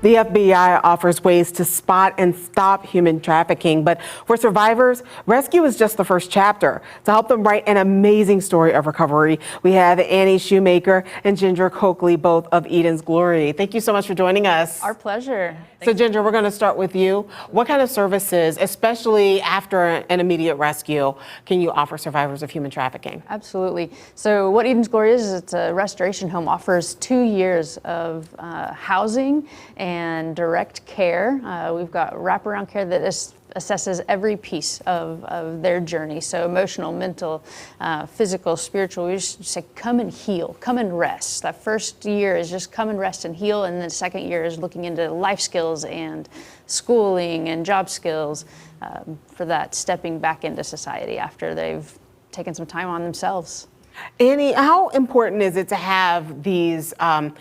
The FBI offers ways to spot and stop human trafficking, but for survivors, rescue is just the first chapter. To help them write an amazing story of recovery, we have Annie Shoemaker and Ginger Coakley, both of Eden's Glory. Thank you so much for joining us. Our pleasure. So Ginger, we're going to start with you. What kind of services, especially after an immediate rescue, can you offer survivors of human trafficking? Absolutely. So what Eden's Glory is it's a restoration home, offers 2 years of housing and direct care. We've got wraparound care that assesses every piece of their journey. So emotional, mental, physical, spiritual. We just say, come and heal, come and rest. That first year is just come and rest and heal. And the second year is looking into life skills and schooling and job skills for that stepping back into society after they've taken some time on themselves. Annie, how important is it to have these, some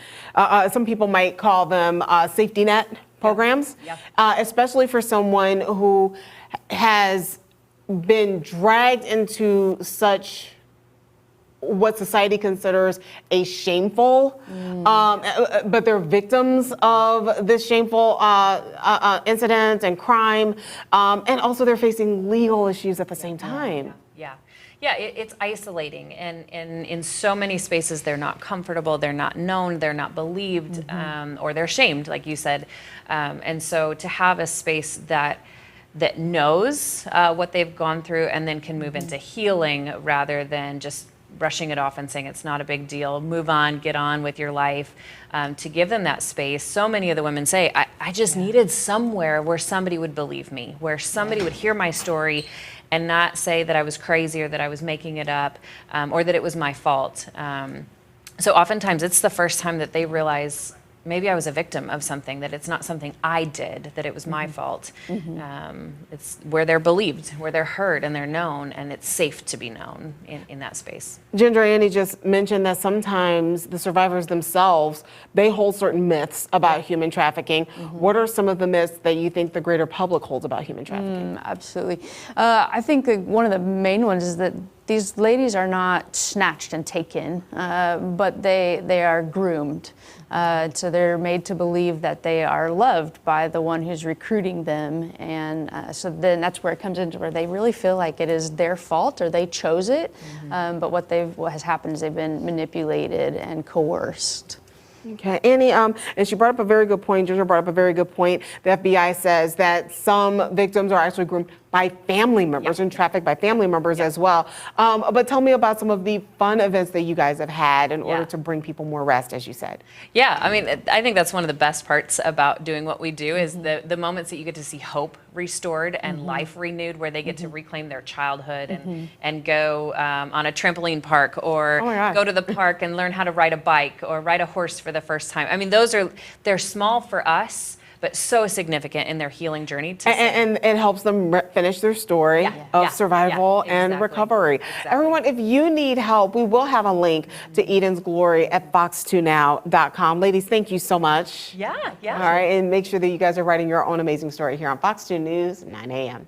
people might call them safety net programs, especially for someone who has been dragged into such what society considers a shameful, but they're victims of this shameful incident and crime, and also they're facing legal issues at the same time. Yeah, it's isolating, and in so many spaces they're not comfortable, they're not known, they're not believed, or they're shamed, like you said. And so to have a space that knows what they've gone through and then can move into healing rather than just brushing it off and saying it's not a big deal, move on, get on with your life, to give them that space. So many of the women say, I just needed somewhere where somebody would believe me, where somebody would hear my story and not say that I was crazy or that I was making it up, or that it was my fault. So oftentimes it's the first time that they realize maybe I was a victim of something, that it's not something I did, that it was my fault. It's where they're believed, where they're heard and they're known, and it's safe to be known in that space. Ginger, Annie just mentioned that sometimes the survivors themselves, they hold certain myths about human trafficking. What are some of the myths that you think the greater public holds about human trafficking? Absolutely. I think that one of the main ones is that these ladies are not snatched and taken, but they are groomed. So they're made to believe that they are loved by the one who's recruiting them. And so then that's where it comes into where they really feel like it is their fault or they chose it. But what has happened is they've been manipulated and coerced. Okay, Annie, and she brought up a very good point. Ginger brought up a very good point. The FBI says that some victims are actually groomed by family members and trafficked by family members as well. But tell me about some of the fun events that you guys have had in order to bring people more rest, as you said. Yeah, I mean, I think that's one of the best parts about doing what we do is the moments that you get to see hope restored and life renewed, where they get to reclaim their childhood and go on a trampoline park or go to the park and learn how to ride a bike or ride a horse for the first time. I mean, they're small for us, but so significant in their healing journey. And it helps them finish their story of survival and recovery. Everyone, if you need help, we will have a link to Eden's Glory at fox2now.com. Ladies, thank you so much. Yeah. All right, and make sure that you guys are writing your own amazing story here on Fox 2 News, 9 a.m.